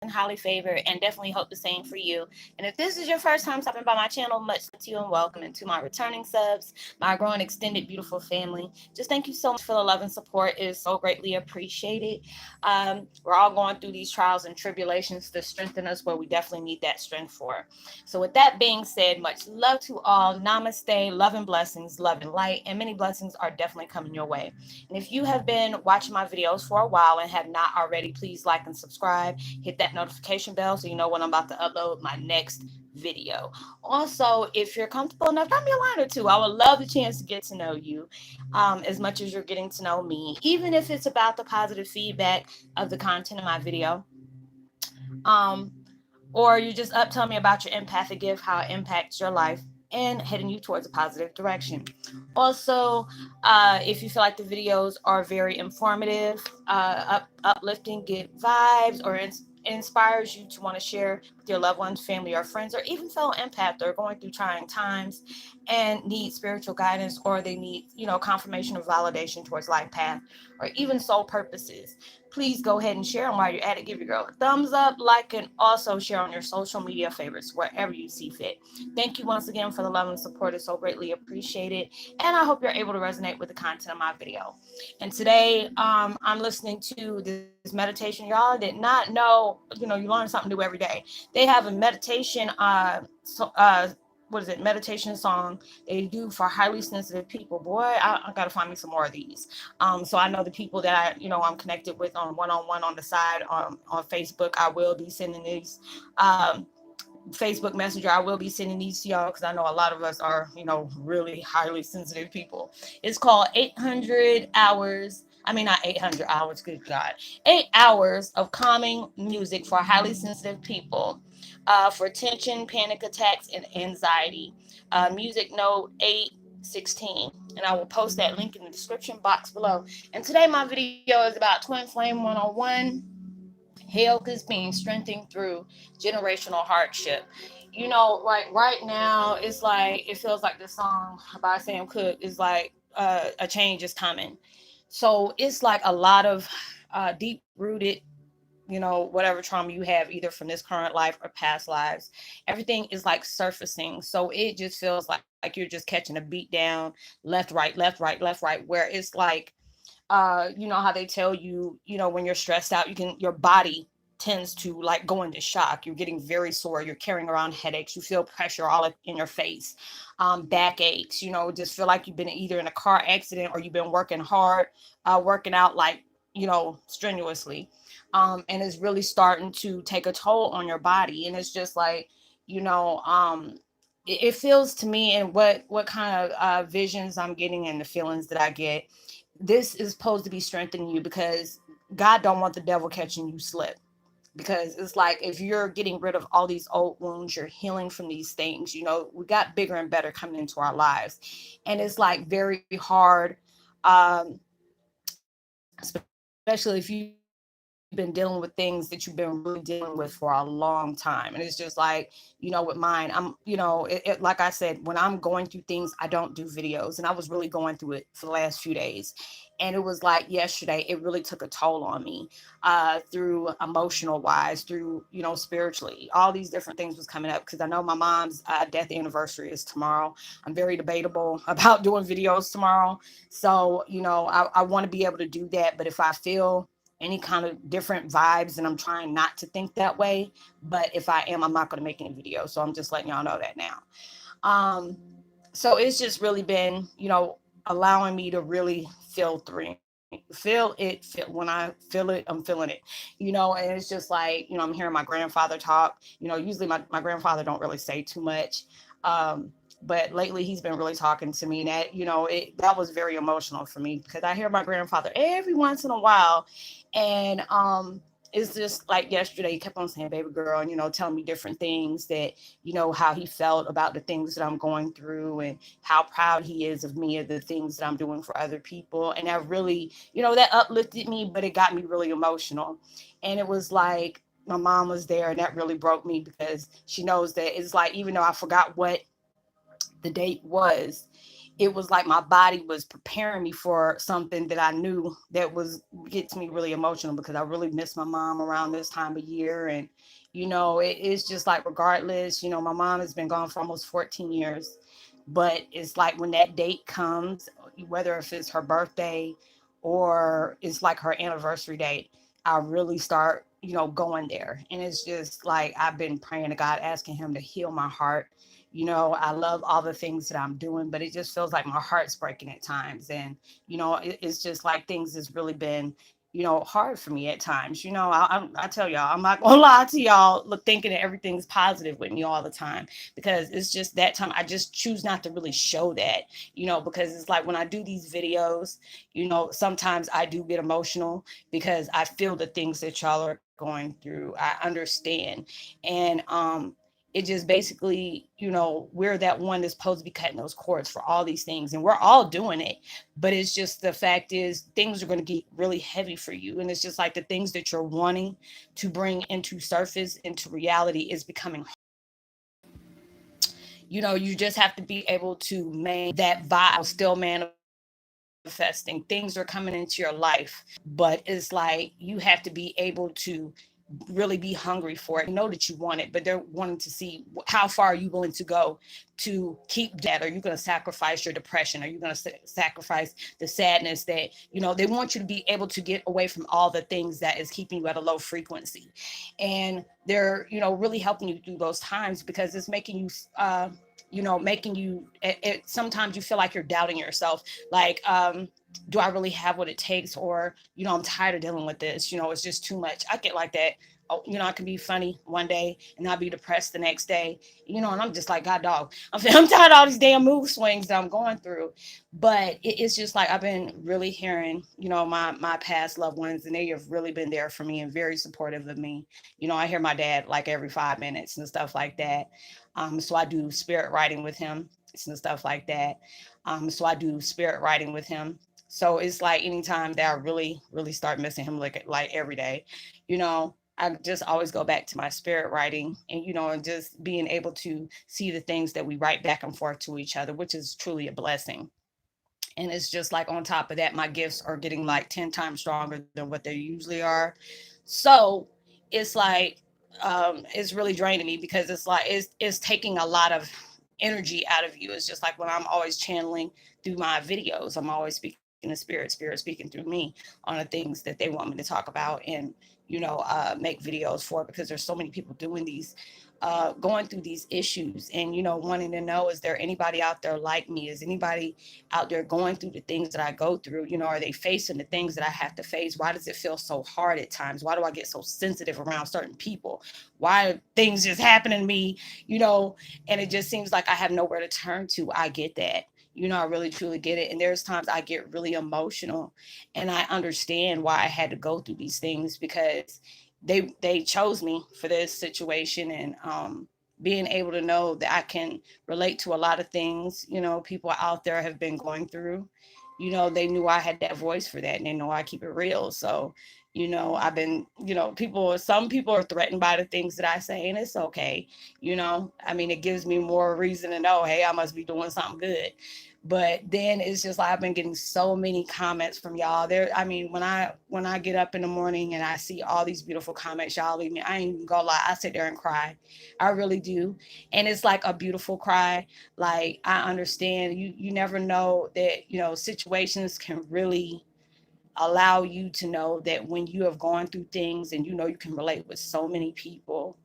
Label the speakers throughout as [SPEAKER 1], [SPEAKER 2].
[SPEAKER 1] highly favored, and definitely hope the same for you. And if this is your first time stopping by my channel, much to you and welcome. And to my returning subs, my growing extended beautiful family, just thank you so much for the love and support. It is so greatly appreciated. We're all going through these trials and tribulations to strengthen us where we definitely need that strength for. So with that being said, much love to all. Namaste, love and blessings, love and light, and many blessings are definitely coming your way. And if you have been watching my videos for a while and have not already, please like and subscribe. Hit that notification bell so you know when I'm about to upload my next video. Also, if you're comfortable enough, drop me a line or two. I would love the chance to get to know you as much as you're getting to know me, even if it's about the positive feedback of the content of my video. Um, or you just up tell me about your empathic gift, how it impacts your life and heading you towards a positive direction. Also, if you feel like the videos are very informative, uplifting, good vibes, or inspires you to want to share with your loved ones, family, or friends, or even fellow empath that are going through trying times and need spiritual guidance, or they need, confirmation or validation towards life path, or even soul purposes, please go ahead and share them while you're at it. Give your girl a thumbs up, like, and also share on your social media favorites wherever you see fit. Thank you once again for the love and support. It's so greatly appreciated. And I hope you're able to resonate with the content of my video. And today, I'm listening to this meditation. Y'all did not know, you learn something new every day. They have a meditation, what is it, meditation song they do for highly sensitive people. Boy, I gotta find me some more of these. So I know the people that I'm connected with on one-on-one on the side on Facebook. I will be sending these Facebook Messenger. I will be sending these to y'all because I know a lot of us are really highly sensitive people. It's called 800 hours. I mean, not 800 hours, good God. 8 hours of calming music for highly sensitive people, for tension, panic attacks, and anxiety. Music note 816. And I will post that link in the description box below. And today my video is about Twin Flame 101. Heyoka is being strengthened through generational hardship. Like right now, it's like it feels like the song by Sam Cooke is like a change is coming. So it's like a lot of deep rooted, whatever trauma you have, either from this current life or past lives. Everything is like surfacing. So it just feels like you're just catching a beat down, left, right, left, right, left, right, where it's like how they tell you, when you're stressed out, your body tends to like go into shock. You're getting very sore. You're carrying around headaches. You feel pressure all in your face, back aches. Just feel like you've been either in a car accident or you've been working hard, working out like strenuously, and it's really starting to take a toll on your body. And it's just like it feels to me, and what kind of visions I'm getting and the feelings that I get, this is supposed to be strengthening you because God don't want the devil catching you slip. Because it's like if you're getting rid of all these old wounds, you're healing from these things. We got bigger and better coming into our lives, and it's like very hard, especially if you've been dealing with things that you've been really dealing with for a long time. And it's just like, with mine, like I said, when I'm going through things, I don't do videos. And I was really going through it for the last few days. And it was like yesterday, it really took a toll on me, through emotional wise, through, spiritually. All these different things was coming up because I know my mom's death anniversary is tomorrow. I'm very debatable about doing videos tomorrow. So, I want to be able to do that. But if I feel any kind of different vibes, and I'm trying not to think that way, but if I am, I'm not going to make any videos. So I'm just letting y'all know that now. Um, so it's just really been, allowing me to really feel when I feel it, I'm feeling it, and it's just like, I'm hearing my grandfather talk. Usually my grandfather don't really say too much. But lately he's been really talking to me, and that was very emotional for me because I hear my grandfather every once in a while. And it's just like yesterday, he kept on saying, baby girl, and, telling me different things that, how he felt about the things that I'm going through and how proud he is of me, of the things that I'm doing for other people. And that really, that uplifted me, but it got me really emotional. And it was like, my mom was there, and that really broke me because she knows that it's like, even though I forgot what the date was, it was like my body was preparing me for something that I knew that was gets me really emotional, because I really miss my mom around this time of year. And it's just like, regardless, my mom has been gone for almost 14 years, but it's like when that date comes, whether if it's her birthday or it's like her anniversary date, I really start going there. And it's just like I've been praying to God, asking him to heal my heart. I love all the things that I'm doing, but it just feels like my heart's breaking at times. And it's just like things has really been hard for me at times. I tell y'all, I'm not gonna lie to y'all, look, thinking that everything's positive with me all the time, because it's just that time I just choose not to really show that, because it's like when I do these videos, sometimes I do get emotional because I feel the things that y'all are going through. I understand. And it just basically, we're that one that's supposed to be cutting those cords for all these things, and we're all doing it. But it's just, the fact is, things are going to get really heavy for you, and it's just like the things that you're wanting to bring into surface, into reality, is becoming, you just have to be able to maintain that vibe, still manifesting. Things are coming into your life, but it's like you have to be able to really be hungry for it. They know that you want it, but they're wanting to see how far are you willing to go to keep doing that. Are you going to sacrifice your depression? Are you going to sacrifice the sadness that, they want you to be able to get away from all the things that is keeping you at a low frequency. And they're, really helping you through those times, because it's making you, making you, sometimes you feel like you're doubting yourself. Like, do I really have what it takes? Or, I'm tired of dealing with this. It's just too much. I get like that. Oh, I can be funny one day and I'll be depressed the next day, and I'm just like, God dog, I'm tired of all these damn mood swings that I'm going through. But it's just like I've been really hearing, my past loved ones, and they have really been there for me and very supportive of me. I hear my dad like every 5 minutes and stuff like that. So I do spirit writing with him and stuff like that. So I do spirit writing with him. So it's like anytime that I really, really start missing him, like every day, I just always go back to my spirit writing, and and just being able to see the things that we write back and forth to each other, which is truly a blessing. And it's just like, on top of that, my gifts are getting like 10 times stronger than what they usually are. So it's like, it's really draining me, because it's like it's taking a lot of energy out of you. It's just like when I'm always channeling through my videos, I'm always speaking to spirit speaking through me on the things that they want me to talk about, and make videos for, because there's so many people doing these, going through these issues, and wanting to know, is there anybody out there like me? Is anybody out there going through the things that I go through? Are they facing the things that I have to face? Why does it feel so hard at times? Why do I get so sensitive around certain people? Why things just happen to me? you know and it just seems like I have nowhere to turn to. I get that. I really truly get it. And there's times I get really emotional, and I understand why I had to go through these things, because they chose me for this situation. And being able to know that I can relate to a lot of things, people out there have been going through. They knew I had that voice for that, and they know I keep it real. So, I've been, some people are threatened by the things that I say, and it's okay. I mean, it gives me more reason to know, hey, I must be doing something good. But then it's just like I've been getting so many comments from y'all there. I mean, when I get up in the morning and I see all these beautiful comments y'all leave me, I ain't even gonna lie, I sit there and cry. I really do. And it's like a beautiful cry. Like, I understand, you never know that, situations can really allow you to know that when you have gone through things, and you can relate with so many people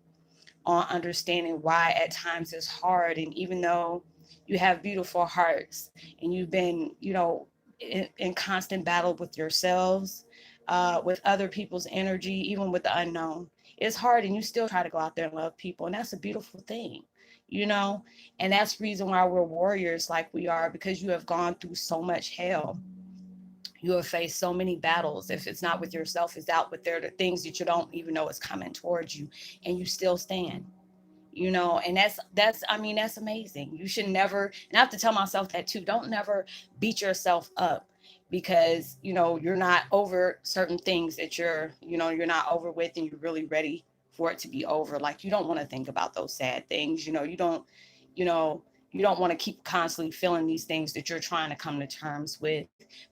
[SPEAKER 1] on understanding why at times it's hard. And even though you have beautiful hearts, and you've been, in constant battle with yourselves, with other people's energy, even with the unknown, it's hard, and you still try to go out there and love people. And that's a beautiful thing, you know? And that's the reason why we're warriors like we are, because you have gone through so much hell. You have faced so many battles. If it's not with yourself, it's out with there, the things that you don't even know is coming towards you, and you still stand. And that's I mean, that's amazing. You should never, and I have to tell myself that too, don't never beat yourself up, because you're not over certain things that you're not over with, and you're really ready for it to be over. Like, you don't want to think about those sad things. You don't, you know You don't want to keep constantly feeling these things that you're trying to come to terms with.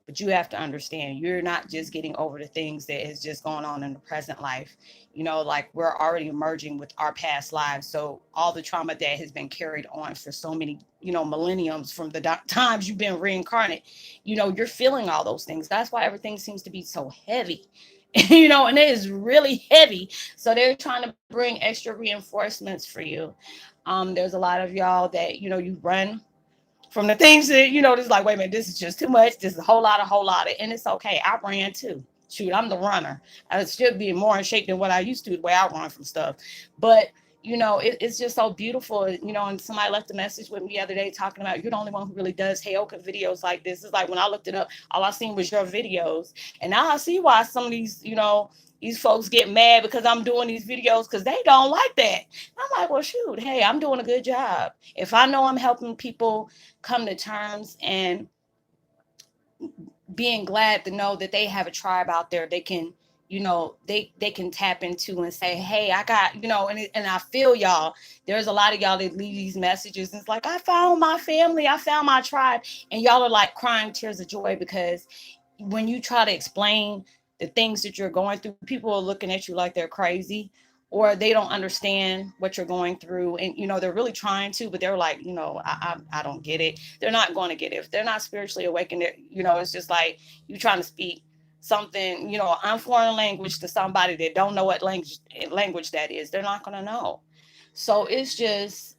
[SPEAKER 1] But you have to understand you're not just getting over the things that is just going on in the present life. Like we're already emerging with our past lives. So all the trauma that has been carried on for so many, millenniums from the times you've been reincarnated, you're feeling all those things. That's why everything seems to be so heavy. And it is really heavy. So they're trying to bring extra reinforcements for you. There's a lot of y'all that, you run from the things that, just like, wait a minute, this is just too much. This is a whole lot of, and it's okay. I ran too. Shoot, I'm the runner. I should be more in shape than what I used to, the way I run from stuff. But, it's just so beautiful, and somebody left a message with me the other day talking about you're the only one who really does Heyoka videos like this. It's like when I looked it up, all I seen was your videos. And now I see why some of these, these folks get mad because I'm doing these videos because they don't like that. I'm like, well, shoot, hey, I'm doing a good job. If I know I'm helping people come to terms and being glad to know that they have a tribe out there they can, they can tap into and say, hey, I got, and I feel y'all. There's a lot of y'all that leave these messages and it's like, I found my family, I found my tribe, and y'all are like crying tears of joy because when you try to explain the things that you're going through, people are looking at you like they're crazy, or they don't understand what you're going through. And, they're really trying to, but they're like, I don't get it. They're not going to get it. If they're not spiritually awakened, it's just like you trying to speak something, unforeign language to somebody that don't know what language that is. They're not going to know. So it's just,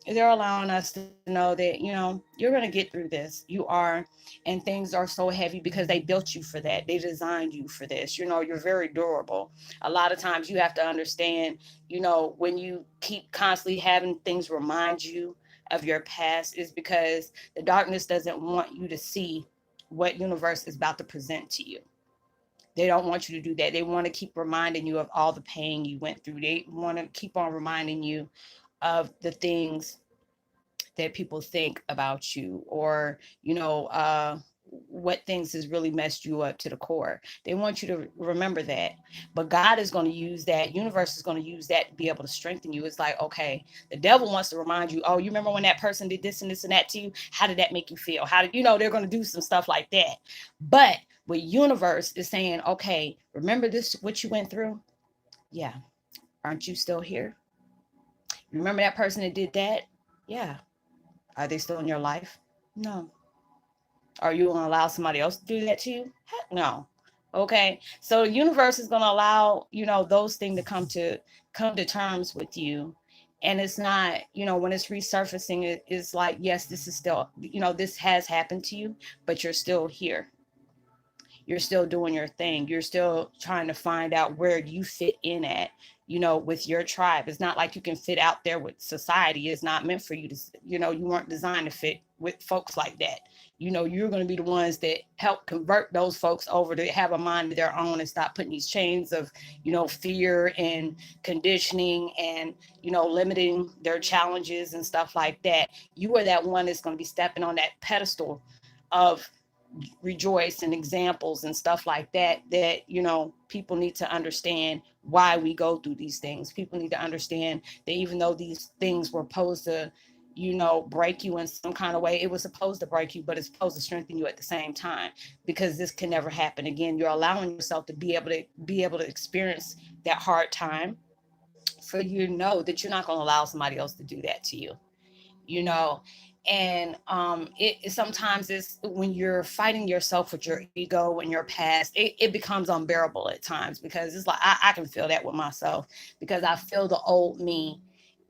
[SPEAKER 1] they're allowing us to know that, you're going to get through this. You are, and things are so heavy because they built you for that. They designed you for this. You're very durable. A lot of times you have to understand, when you keep constantly having things remind you of your past, is because the darkness doesn't want you to see what universe is about to present to you. They don't want you to do that. They want to keep reminding you of all the pain you went through. They want to keep on reminding you of the things that people think about you, or what things has really messed you up to the core. They want you to remember that. But God is going to use that, universe is going to use that to be able to strengthen you. It's like, okay, the devil wants to remind you, oh, you remember when that person did this and this and that to you? How did that make you feel? How did, they're going to do some stuff like that. But what universe is saying, okay, remember this, what you went through? Yeah. Aren't you still here? Remember that person that did that? Yeah. Are they still in your life? No. Are you going to allow somebody else to do that to you? Heck no. Okay. So the universe is going to allow, those things to come to terms with you. And it's not, when it's resurfacing, it's like, yes, this is still, this has happened to you, but you're still here. You're still doing your thing. You're still trying to find out where you fit in at, with your tribe. It's not like you can fit out there with society. It's not meant for you to, you weren't designed to fit with folks like that. You're going to be the ones that help convert those folks over to have a mind of their own and stop putting these chains of, fear and conditioning and, limiting their challenges and stuff like that. You are that one that's going to be stepping on that pedestal of rejoice and examples and stuff like that people need to understand why we go through these things. People need to understand that even though these things were supposed to break you in some kind of way, it was supposed to break you, but it's supposed to strengthen you at the same time, because this can never happen again. You're allowing yourself to be able to experience that hard time, for you to know that you're not going to allow somebody else to do that to you. you know and it sometimes is when you're fighting yourself with your ego and your past, it becomes unbearable at times, because it's like I can feel that with myself, because I feel the old me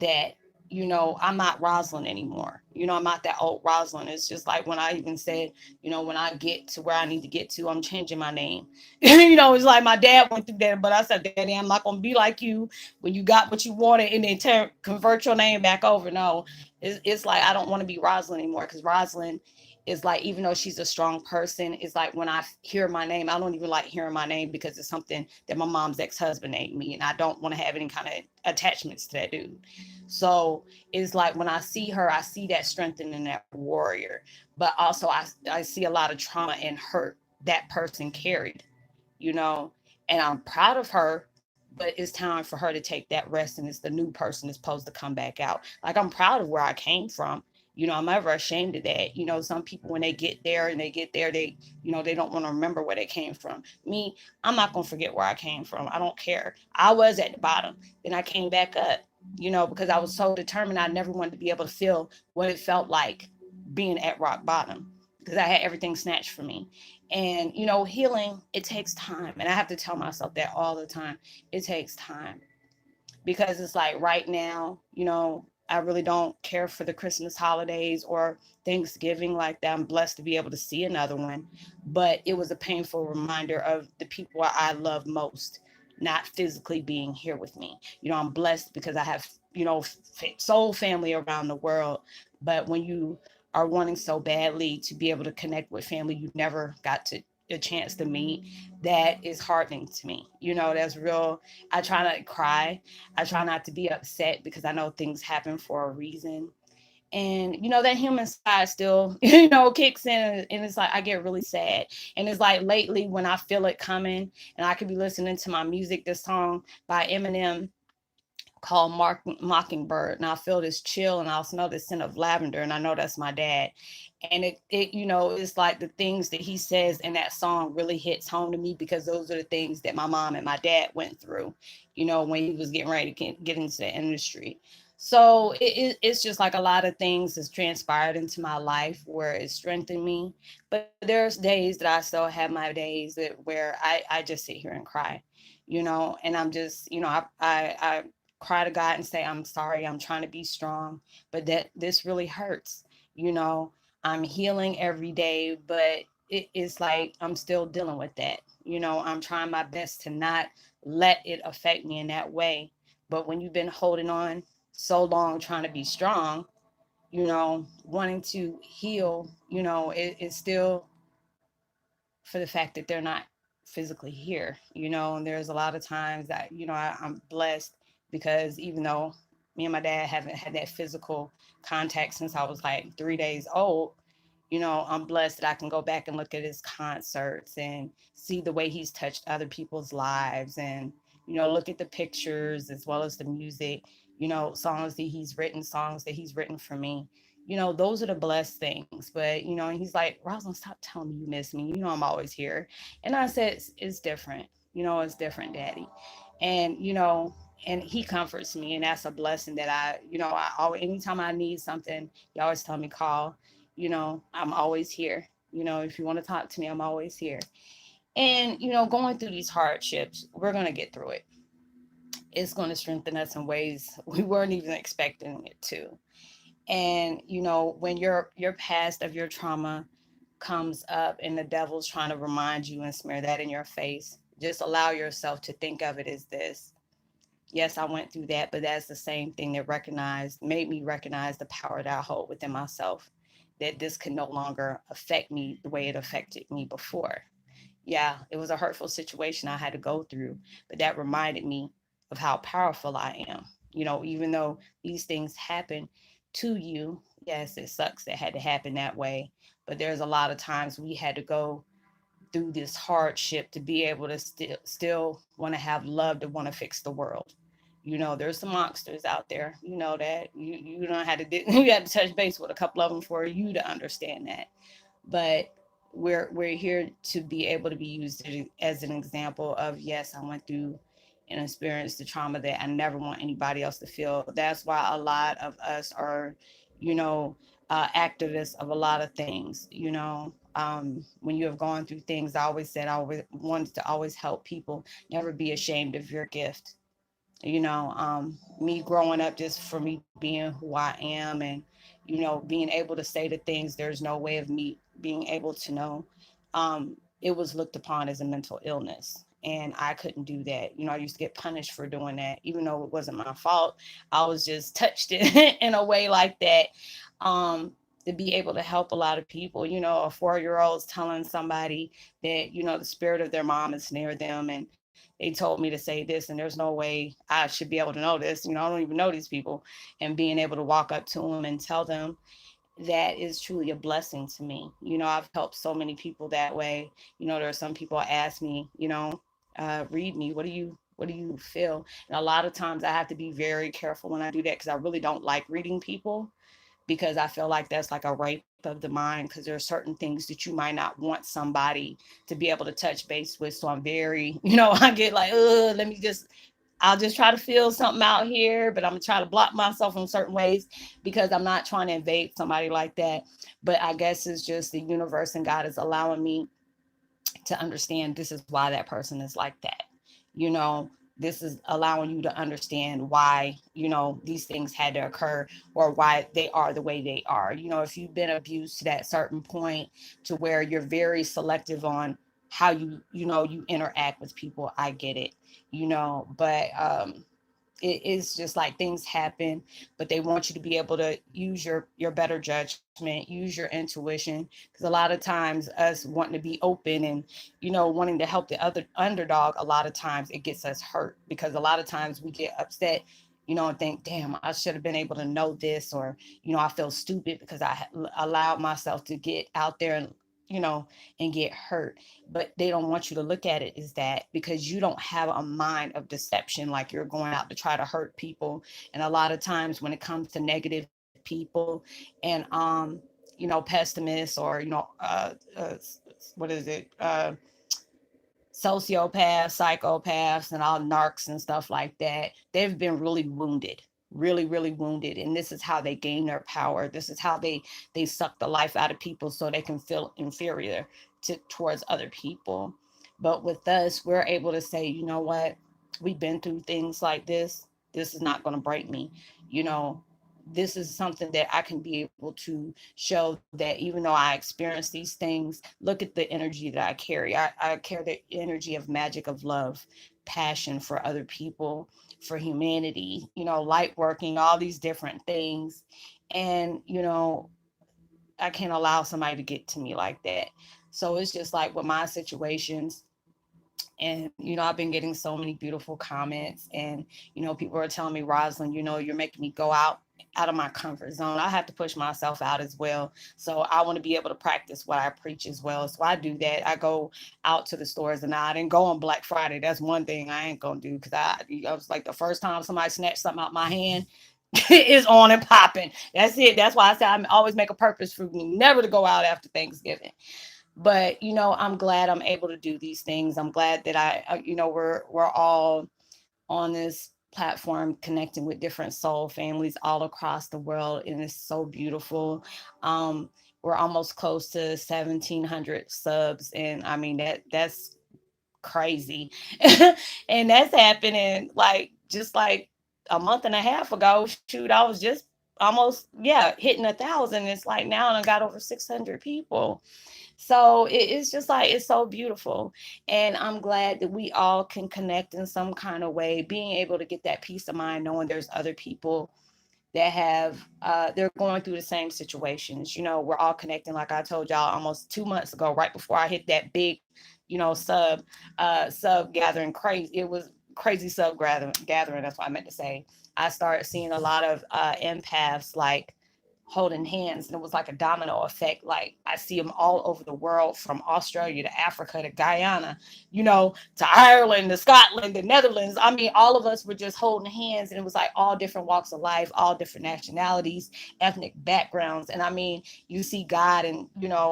[SPEAKER 1] that I'm not Roslynn anymore. I'm not that old Roslynn. It's just like when I even said, when I get to where I need to get to, I'm changing my name. It's like my dad went through that, but I said, Daddy, I'm not going to be like you when you got what you wanted and then convert your name back over. No, it's like I don't want to be Roslynn anymore, because Roslynn is like, even though she's a strong person, it's like when I hear my name, I don't even like hearing my name, because it's something that my mom's ex-husband named me, and I don't want to have any kind of attachments to that dude. So it's like when I see her, I see that strengthening that warrior, but also I see a lot of trauma and hurt that person carried, you know, and I'm proud of her, but it's time for her to take that rest, and it's the new person that's supposed to come back out. Like, I'm proud of where I came from, I'm ever ashamed of that. Some people, when they they don't want to remember where they came from. Me, I'm not going to forget where I came from. I don't care. I was at the bottom, then I came back up, because I was so determined. I never wanted to be able to feel what it felt like being at rock bottom, because I had everything snatched from me. And, healing, it takes time. And I have to tell myself that all the time. It takes time, because it's like right now, I really don't care for the Christmas holidays or Thanksgiving like that. I'm blessed to be able to see another one, but it was a painful reminder of the people I love most not physically being here with me. I'm blessed because I have, soul family around the world, but when you are wanting so badly to be able to connect with family you never got to a chance to meet, that is heartening to me. That's real. I try not to cry. I try not to be upset, because I know things happen for a reason. And that human side still kicks in, and it's like I get really sad. And it's like lately, when I feel it coming, and I could be listening to my music, this song by Eminem called Mockingbird, and I feel this chill, and I'll smell the scent of lavender, and I know that's my dad. And it's like the things that he says in that song really hits home to me, because those are the things that my mom and my dad went through, when he was getting ready to get into the industry. So it's just like a lot of things has transpired into my life where it strengthened me. But there's days that I still have my days where I just sit here and cry, and I'm just, I cry to God and say, I'm sorry, I'm trying to be strong, but that this really hurts. You know, I'm healing every day, but it's like I'm still dealing with that. I'm trying my best to not let it affect me in that way. But when you've been holding on so long, trying to be strong, wanting to heal, it's still for the fact that they're not physically here, and there's a lot of times that, I'm blessed, because even though me and my dad haven't had that physical contact since I was like 3 days old, I'm blessed that I can go back and look at his concerts and see the way he's touched other people's lives, and, look at the pictures as well as the music, songs that he's written for me. Those are the blessed things. But, and he's like, Roslynn, stop telling me you miss me. I'm always here. And I said, it's different. It's different, Daddy. And, and he comforts me. And that's a blessing that I always, anytime I need something, he always tell me, call. I'm always here. If you want to talk to me, I'm always here. And, going through these hardships, we're going to get through it. It's going to strengthen us in ways we weren't even expecting it to. And, when your past of your trauma comes up and the devil's trying to remind you and smear that in your face, just allow yourself to think of it as this. Yes, I went through that, but that's the same thing that made me recognize the power that I hold within myself, that this can no longer affect me the way it affected me before. Yeah, it was a hurtful situation I had to go through, but that reminded me of how powerful I am. Even though these things happen to you, yes, it sucks that had to happen that way, but there's a lot of times we had to go through this hardship to be able to still want to have love, to want to fix the world. There's some monsters out there. That you don't have to you had to touch base with a couple of them for you to understand that. But we're here to be able to be used as an example of, yes, I went through and experienced the trauma that I never want anybody else to feel. That's why a lot of us are, activists of a lot of things. When you have gone through things, I always said I always wanted to always help people. Never be ashamed of your gift. Me growing up, just for me being who I am, and being able to say the things there's no way of me being able to know, it was looked upon as a mental illness, and I couldn't do that. I used to get punished for doing that, even though it wasn't my fault. I was just touched in a way like that. To be able to help a lot of people, a 4-year-old's telling somebody that the spirit of their mom is near them, and they told me to say this, and there's no way I should be able to know this. I don't even know these people. And being able to walk up to them and tell them, that is truly a blessing to me. I've helped so many people that way. There are some people ask me, read me. What do you feel? And a lot of times I have to be very careful when I do that, because I really don't like reading people, because I feel like that's like a rape of the mind, because there are certain things that you might not want somebody to be able to touch base with. So I'm very, I get like, let me just, I'll just try to feel something out here, but I'm gonna try to block myself in certain ways because I'm not trying to invade somebody like that. But I guess it's just the universe and God is allowing me to understand this is why that person is like that. You know, this is allowing you to understand why, these things had to occur, or why they are the way they are. If you've been abused to that certain point to where you're very selective on how you interact with people, I get it, but it is just like things happen, but they want you to be able to use your better judgment, use your intuition, because a lot of times us wanting to be open and wanting to help the other underdog, a lot of times it gets us hurt, because a lot of times we get upset, and think, damn, I should have been able to know this, or I feel stupid because I allowed myself to get out there and and get hurt. But they don't want you to look at it as that, because you don't have a mind of deception, like you're going out to try to hurt people. And a lot of times when it comes to negative people and pessimists, or what is it, sociopaths, psychopaths, and all narcs and stuff like that, they've been really wounded, really, really wounded. And this is how they gain their power. This is how they suck the life out of people so they can feel inferior towards other people. But with us, we're able to say, you know what, we've been through things like this. This is not going to break me. You know, this is something that I can be able to show that even though I experience these things, look at the energy that I carry. I carry the energy of magic, of love, passion for other people, for humanity, light working, all these different things. And, I can't allow somebody to get to me like that. So it's just like with my situations, and I've been getting so many beautiful comments, and people are telling me, Roslynn, you're making me go out of my comfort zone. I have to push myself out as well, so I want to be able to practice what I preach as well. So I do that. I go out to the stores, and I didn't go on Black Friday. That's one thing I ain't gonna do, because I was like, the first time somebody snatched something out my hand, is on and popping. That's it. That's why I say I always make a purpose for me never to go out after Thanksgiving. But I'm glad I'm able to do these things. I'm glad that we're all on this platform connecting with different soul families all across the world, and it's so beautiful. We're almost close to 1,700 subs, and I mean that's crazy. And that's happening like just like a month and a half ago. Shoot, I was just almost, hitting 1,000. It's like now I got over 600 people. So it's just like, it's so beautiful. And I'm glad that we all can connect in some kind of way, being able to get that peace of mind, knowing there's other people that have they're going through the same situations. We're all connecting, like I told y'all almost 2 months ago, right before I hit that big, sub gathering. Crazy, it was crazy sub gathering. That's what I meant to say. I started seeing a lot of empaths, like holding hands, and it was like a domino effect. Like I see them all over the world, from Australia to Africa to Guyana, to Ireland to Scotland to Netherlands. I mean, all of us were just holding hands, and it was like all different walks of life, all different nationalities, ethnic backgrounds. And I mean, you see God, and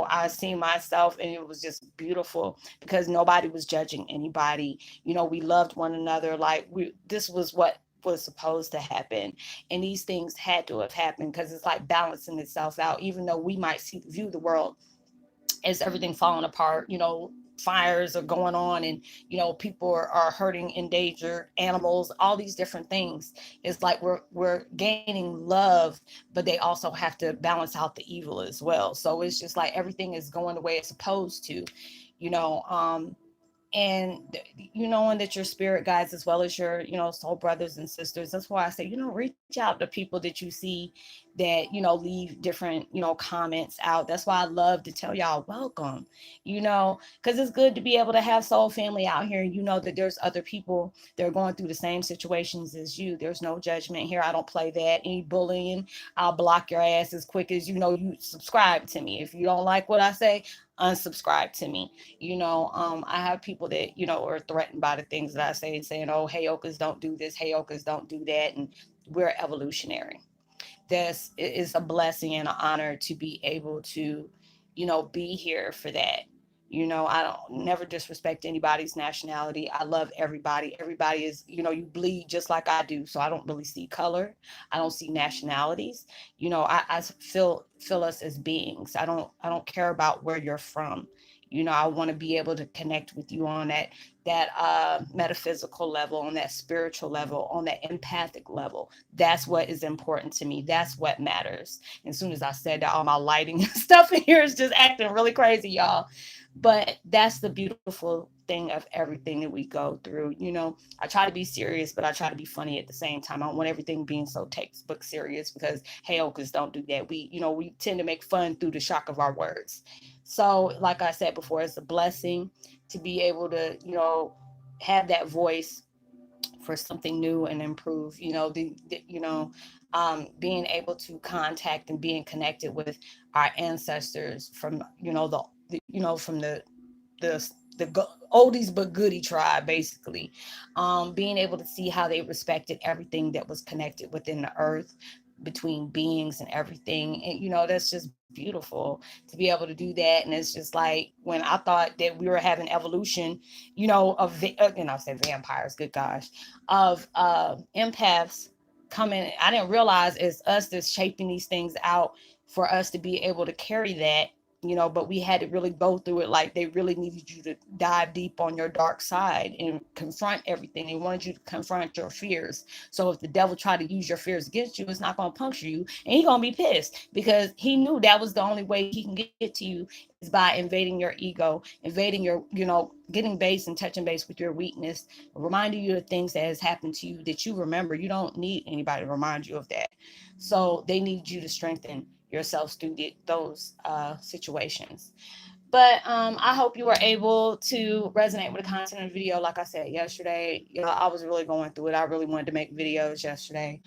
[SPEAKER 1] I see myself, and it was just beautiful because nobody was judging anybody. We loved one another. Like this was what was supposed to happen, and these things had to have happened, because it's like balancing itself out. Even though we might view the world as everything falling apart, fires are going on, and people are hurting endangered animals, all these different things. It's like we're gaining love, but they also have to balance out the evil as well. So it's just like everything is going the way it's supposed to, you know um and knowing that your spirit guides, as well as your soul brothers and sisters. That's why I say, reach out to people that you see that leave different comments out. That's why I love to tell y'all, welcome, because it's good to be able to have soul family out here, and that there's other people that are going through the same situations as you. There's no judgment here. I don't play that. Any bullying, I'll block your ass as quick as you subscribe to me. If you don't like what I say, unsubscribe to me. I have people that are threatened by the things that I say, saying, oh, Heyokas don't do this, Heyokas don't do that. And we're evolutionary. this is a blessing and an honor to be able to, be here for that. I don't never disrespect anybody's nationality. I love everybody. Everybody is, you bleed just like I do. So I don't really see color. I don't see nationalities. I feel us as beings. I don't care about where you're from. I want to be able to connect with you on that metaphysical level, on that spiritual level, on that empathic level. That's what is important to me. That's what matters. And as soon as I said that, all my lighting and stuff in here is just acting really crazy, y'all. But that's the beautiful thing of everything that we go through. I try to be serious, but I try to be funny at the same time. I don't want everything being so textbook serious, because Heyokas don't do that. We tend to make fun through the shock of our words. So, like I said before, it's a blessing to be able to, have that voice for something new and improve. Being able to contact and being connected with our ancestors from, from the oldies but goodie tribe, basically. Being able to see how they respected everything that was connected within the earth, between beings and everything. And that's just beautiful to be able to do that. And it's just like, when I thought that we were having evolution, of I said vampires, good gosh, of empaths coming, I didn't realize it's us that's shaping these things out for us to be able to carry that. But we had to really go through it. Like, they really needed you to dive deep on your dark side and confront everything. They wanted you to confront your fears. So if the devil tried to use your fears against you, it's not going to puncture you, and he's going to be pissed, because he knew that was the only way he can get to you, is by invading your ego, invading your, getting base and touching base with your weakness, reminding you of things that has happened to you that you remember. You don't need anybody to remind you of that. So they need you to strengthen yourselves through those situations. But I hope you were able to resonate with the content of the video. Like I said yesterday, I was really going through it. I really wanted to make videos yesterday,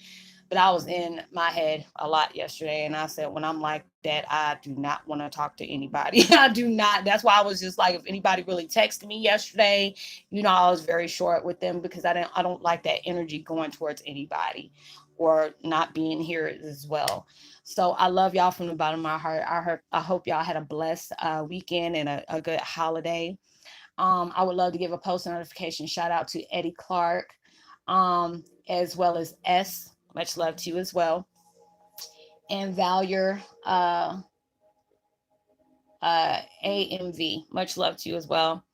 [SPEAKER 1] but I was in my head a lot yesterday. And I said, when I'm like that, I do not want to talk to anybody. I do not. That's why I was just like, if anybody really texted me yesterday, I was very short with them, because I don't like that energy going towards anybody, or not being here as well. So I love y'all from the bottom of my heart. I hope y'all had a blessed weekend and a good holiday. I would love to give a post notification shout out to Eddie Clark, as well as S. Much love to you as well. And Valier, AMV. Much love to you as well.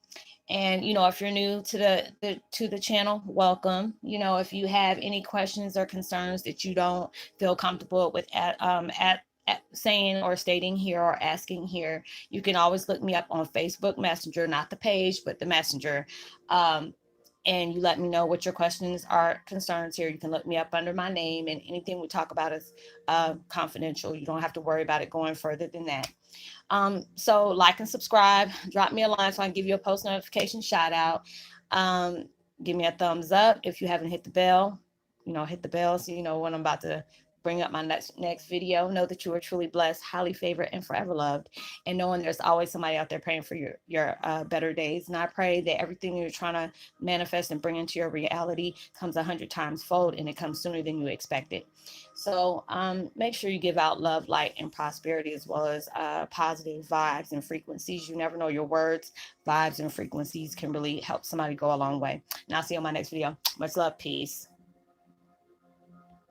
[SPEAKER 1] And if you're new to the channel, welcome. If you have any questions or concerns that you don't feel comfortable with at saying or stating here or asking here, you can always look me up on Facebook Messenger, not the page, but the Messenger. And you let me know what your questions are, concerns here. You can look me up under my name, and anything we talk about is confidential. You don't have to worry about it going further than that. So like and subscribe, drop me a line so I can give you a post notification shout out. Give me a thumbs up. If you haven't hit the bell, hit the bell so you know when I'm about to bring up my next video. Know that you are truly blessed, highly favored, and forever loved. And knowing there's always somebody out there praying for your better days. And I pray that everything you're trying to manifest and bring into your reality comes 100 times fold, and it comes sooner than you expected. So make sure you give out love, light, and prosperity, as well as positive vibes and frequencies. You never know, your words, vibes, and frequencies can really help somebody go a long way. And I'll see you on my next video. Much love. Peace.